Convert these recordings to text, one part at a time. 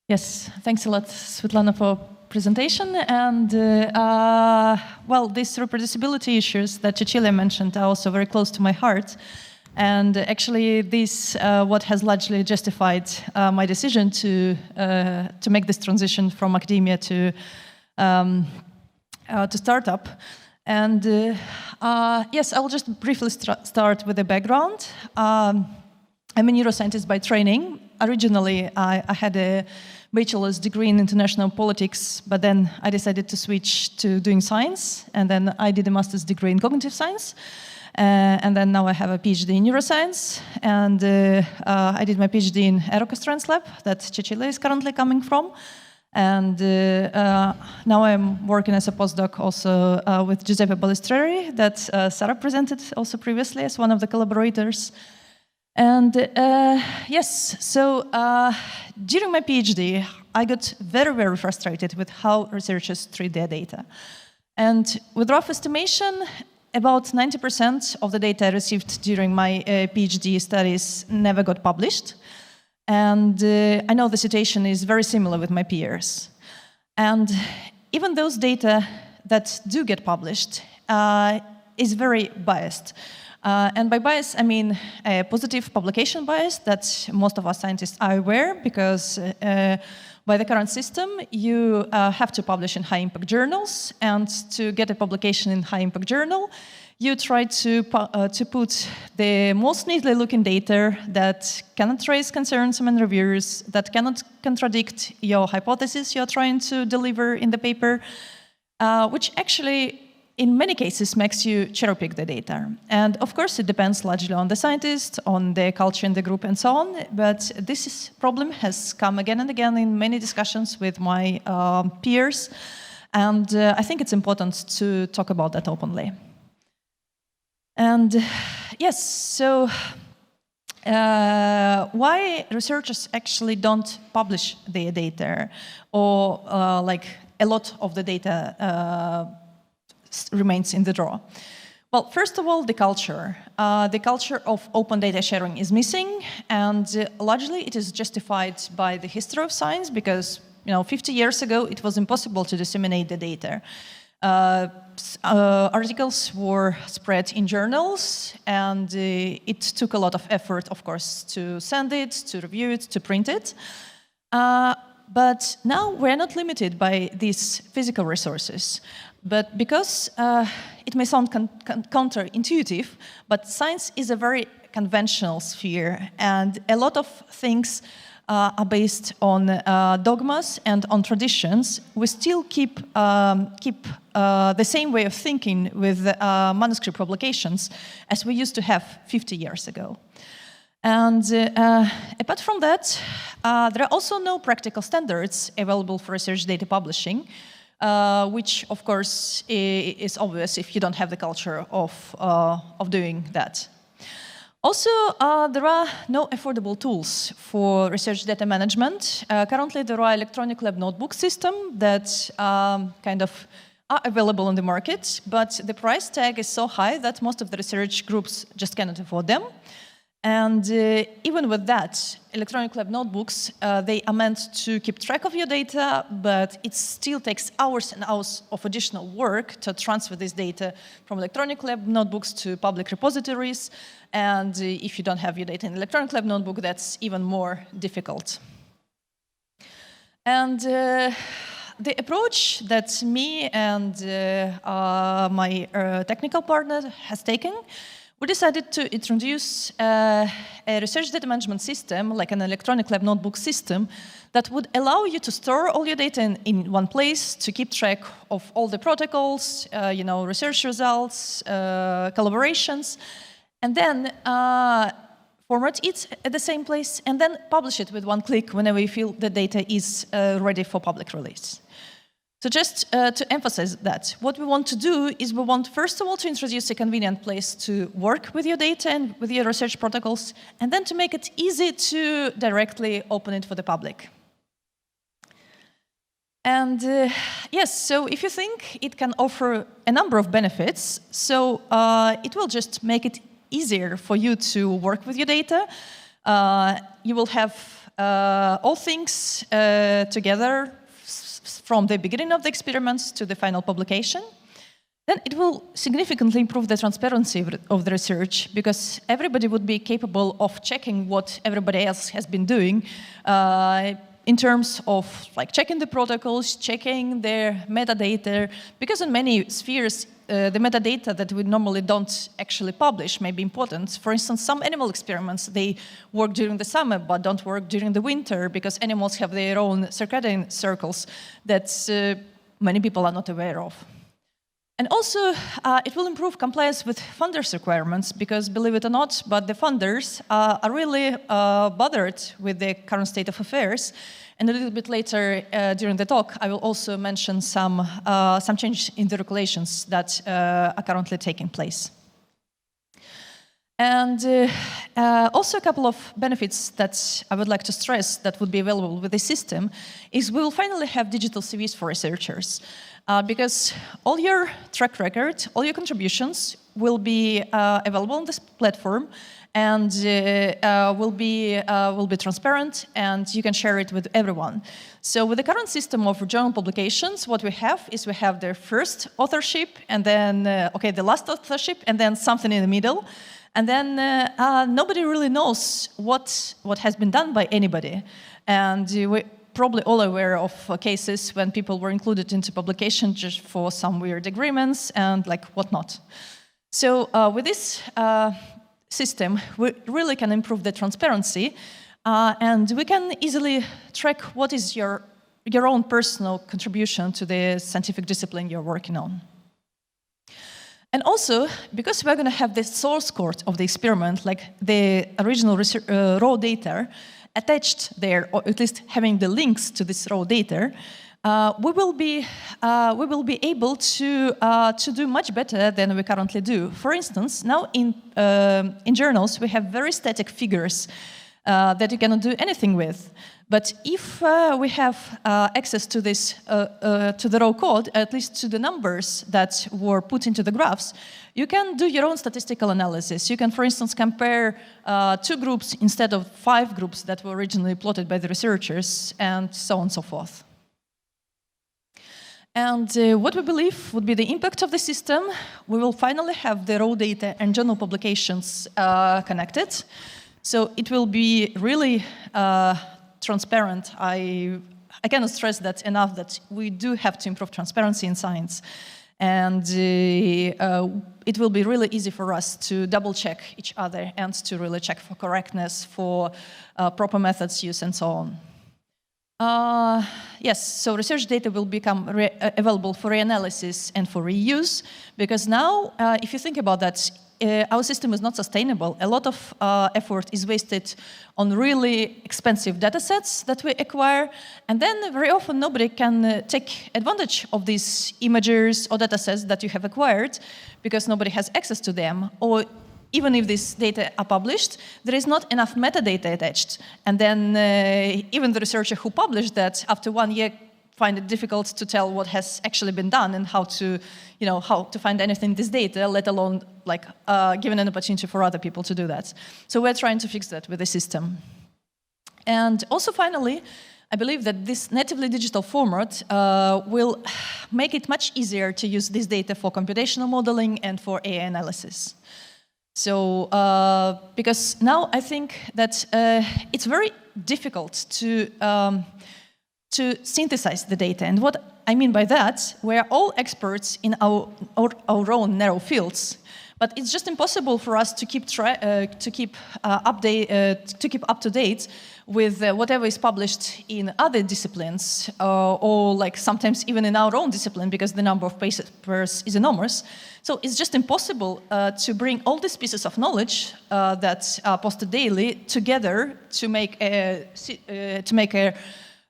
Yes, thanks a lot, Svetlana, for presentation. And well, these reproducibility issues that Cecilia mentioned are also very close to my heart. And actually, this what has largely justified my decision to make this transition from academia to startup. And yes, I will just briefly start with the background. I'm a neuroscientist by training. Originally, I had a bachelor's degree in international politics, but then I decided to switch to doing science, and then I did a master's degree in cognitive science, and then now I have a PhD in neuroscience, and I did my PhD in Aerocostrans lab that Cecilia is currently coming from, and now I'm working as a postdoc also with Giuseppe Balestreri that Sarah presented also previously as one of the collaborators. And yes, so during my PhD, I got very, very frustrated with how researchers treat their data. And with rough estimation, about 90% of the data I received during my PhD studies never got published. And I know the situation is very similar with my peers. And even those data that do get published is very biased. And by bias, I mean a positive publication bias that most of us scientists are aware, because by the current system, you have to publish in high-impact journals, and to get a publication in high-impact journal, you try to put the most neatly looking data that cannot raise concerns among reviewers, that cannot contradict your hypothesis you're trying to deliver in the paper, which actually in many cases makes you cherry-pick the data. And of course, it depends largely on the scientist, on the culture in the group, and so on. But this problem has come again and again in many discussions with my peers. And I think it's important to talk about that openly. And yes, so why researchers actually don't publish their data, or like a lot of the data remains in the drawer? Well, first of all, the culture. The culture of open data sharing is missing, and largely it is justified by the history of science, because 50 years ago it was impossible to disseminate the data. Articles were spread in journals, and it took a lot of effort, of course, to send it, to review it, to print it. But now we're not limited by these physical resources. But because it may sound counterintuitive, but science is a very conventional sphere, and a lot of things are based on dogmas and on traditions. We still keep the same way of thinking with manuscript publications as we used to have 50 years ago. And apart from that, there are also no practical standards available for research data publishing, which, of course, is obvious if you don't have the culture of doing that. Also, there are no affordable tools for research data management. Currently, there are electronic lab notebook systems that kind of are available on the market, but the price tag is so high that most of the research groups just cannot afford them. And even with that, electronic lab notebooks, they are meant to keep track of your data, but it still takes hours and hours of additional work to transfer this data from electronic lab notebooks to public repositories. And if you don't have your data in electronic lab notebook, that's even more difficult. And the approach that me and my technical partner has taken, we decided to introduce a research data management system, like an electronic lab notebook system, that would allow you to store all your data in one place, to keep track of all the protocols, research results, collaborations, and then format it at the same place, and then publish it with one click whenever you feel the data is ready for public release. So just to emphasize that, what we want to do is we want, first of all, to introduce a convenient place to work with your data and with your research protocols, and then to make it easy to directly open it for the public. And yes, so if you think it can offer a number of benefits, so it will just make it easier for you to work with your data. You will have all things together from the beginning of the experiments to the final publication, then it will significantly improve the transparency of the research, because everybody would be capable of checking what everybody else has been doing in terms of like checking the protocols, checking their metadata, because in many spheres, the metadata that we normally don't actually publish may be important. For instance, some animal experiments, they work during the summer but don't work during the winter, because animals have their own circadian circles that many people are not aware of. And also, it will improve compliance with funders' requirements, because believe it or not, but the funders are really bothered with the current state of affairs. And a little bit later during the talk, I will also mention some changes in the regulations that are currently taking place. And also a couple of benefits that I would like to stress that would be available with this system is we will finally have digital CVs for researchers. Because all your track record, all your contributions will be available on this platform, and will be transparent, and you can share it with everyone. So with the current system of journal publications, what we have is we have the first authorship, and then the last authorship, and then something in the middle, and then nobody really knows what has been done by anybody, and we probably all aware of cases when people were included into publication just for some weird agreements and like whatnot. So with this system, we really can improve the transparency, and we can easily track what is your own personal contribution to the scientific discipline you're working on. And also, because we're going to have the source code of the experiment, like the original raw data, attached there, or at least having the links to this raw data, we will be able to do much better than we currently do. For instance, now in journals we have very static figures that you cannot do anything with. But if we have access to this to the raw code, at least to the numbers that were put into the graphs, you can do your own statistical analysis. You can, for instance, compare 2 groups instead of 5 groups that were originally plotted by the researchers, and so on and so forth. And what we believe would be the impact of the system, we will finally have the raw data and journal publications connected. So it will be really transparent. I cannot stress that enough, that we do have to improve transparency in science. And it will be really easy for us to double-check each other and to really check for correctness, for proper methods use, and so on. Yes, so research data will become available for reanalysis and for reuse, because now, if you think about that, our system is not sustainable. A lot of effort is wasted on really expensive data sets that we acquire, and then very often nobody can take advantage of these images or data sets that you have acquired, because nobody has access to them, or even if these data are published, there is not enough metadata attached. And then even the researcher who published that, after 1 year, find it difficult to tell what has actually been done and how to find anything in this data, let alone like giving an opportunity for other people to do that. So we're trying to fix that with the system. And also finally, I believe that this natively digital format will make it much easier to use this data for computational modeling and for AI analysis. So, because now I think that it's very difficult to synthesize the data. And what I mean by that, we're all experts in our own narrow fields, but it's just impossible for us to keep up to date with whatever is published in other disciplines, or like sometimes even in our own discipline, because the number of papers is enormous. So it's just impossible to bring all these pieces of knowledge that are posted daily together to make a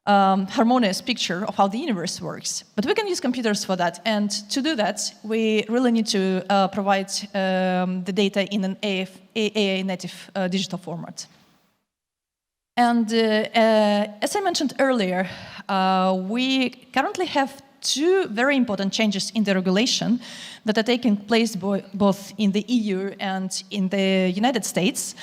harmonious picture of how the universe works. But we can use computers for that, and to do that, we really need to provide the data in an AI native digital format. And as I mentioned earlier, we currently have 2 very important changes in the regulation that are taking place both in the EU and in the United States.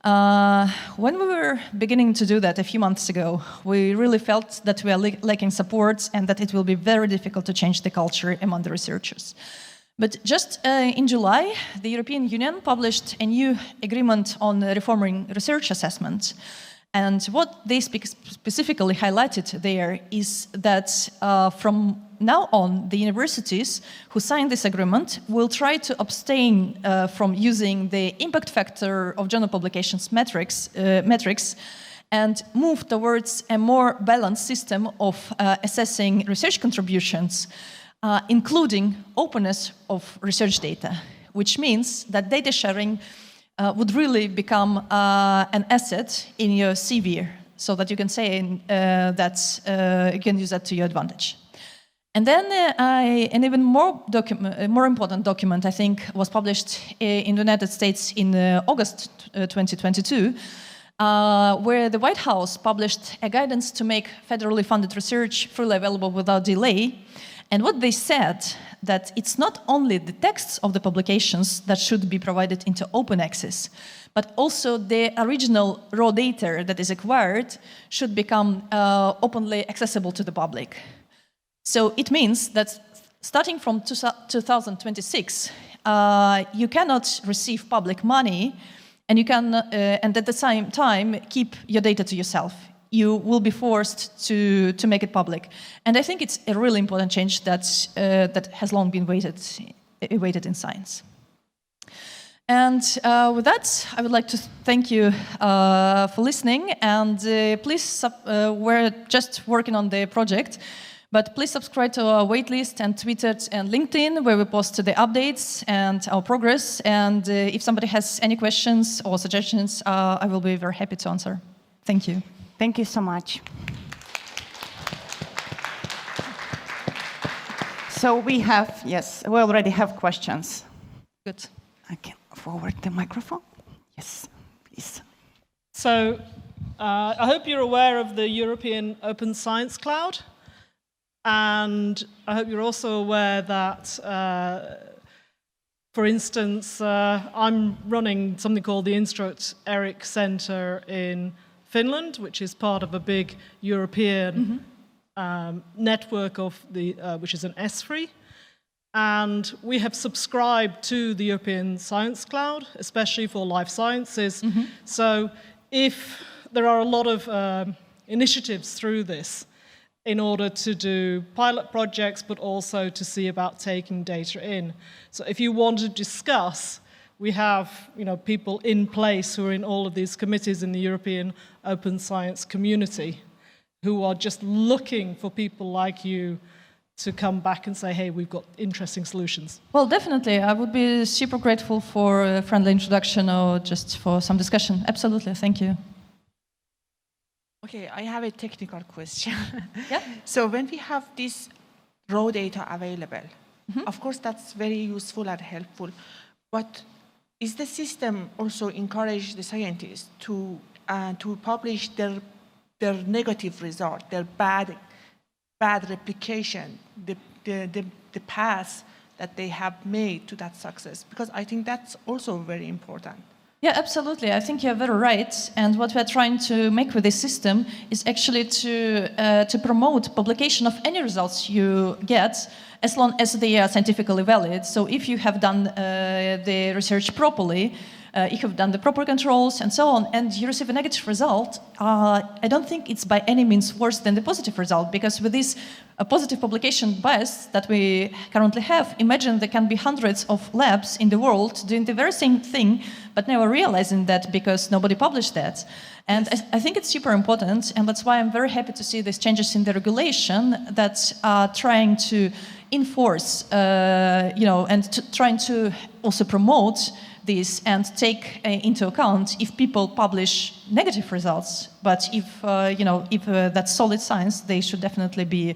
When we were beginning to do that a few months ago, we really felt that we are lacking support and that it will be very difficult to change the culture among the researchers. But just in July, the European Union published a new agreement on reforming research assessment. And what they specifically highlighted there is that from now on, the universities who signed this agreement will try to abstain from using the impact factor of journal publications metrics and move towards a more balanced system of assessing research contributions, including openness of research data, which means that data sharing would really become an asset in your CV, so that you can say that you can use that to your advantage. And then an even more important document, I think, was published in the United States in August 2022, where the White House published a guidance to make federally funded research freely available without delay. And what they said, that it's not only the texts of the publications that should be provided into open access, but also the original raw data that is acquired should become openly accessible to the public. So it means that starting from 2026, you cannot receive public money, and you can, and at the same time, keep your data to yourself. You will be forced to make it public. And I think it's a really important change that has long been awaited in science. And with that, I would like to thank you for listening. And please, we're just working on the project, but please subscribe to our waitlist and Twitter and LinkedIn, where we post the updates and our progress. And if somebody has any questions or suggestions, I will be very happy to answer. Thank you. Thank you so much. So we already have questions. Good. I can forward the microphone. Yes, please. So I hope you're aware of the European Open Science Cloud. And I hope you're also aware that, for instance, I'm running something called the Instruct ERIC Center in Finland, which is part of a big European network of which is an ESFRI. And we have subscribed to the European Science Cloud, especially for life sciences. So if there are a lot of initiatives through this in order to do pilot projects, but also to see about taking data in. So if you want to discuss, we have people in place who are in all of these committees in the European open science community who are just looking for people like you to come back and say, hey, we've got interesting solutions. Well, definitely. I would be super grateful for a friendly introduction or just for some discussion. Absolutely. Thank you. Okay, I have a technical question. Yeah. So when we have this raw data available, of course that's very useful and helpful, but is the system also encourage the scientists to publish their negative result, their bad replication, the path that they have made to that success? Because I think that's also very important. Yeah, absolutely. I think you're very right. And what we're trying to make with this system is actually to promote publication of any results you get, as long as they are scientifically valid. So if you have done the research properly, you have done the proper controls and so on, and you receive a negative result, I don't think it's by any means worse than the positive result, because with this positive publication bias that we currently have, imagine there can be hundreds of labs in the world doing the very same thing, but never realizing that because nobody published that. And I think it's super important, and that's why I'm very happy to see these changes in the regulation that are trying to enforce, and trying to also promote this and take into account if people publish negative results. But if that's solid science, they should definitely be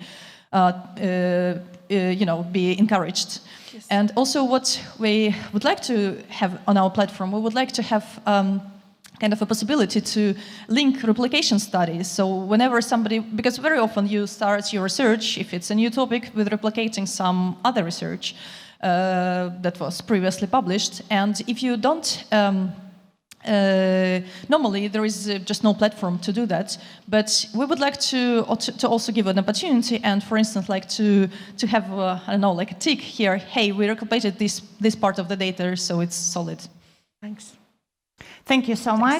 encouraged. Yes. And also, what we would like to have on our platform, we would like to have kind of a possibility to link replication studies. So whenever somebody, because very often you start your research, if it's a new topic, with replicating some other research that was previously published. And if you don't Normally, there is just no platform to do that, but we would like to also give an opportunity, and for instance, like to have I don't know, like a tick here. Hey, we recopilated this part of the data, so it's solid. Thanks. Thank you so much.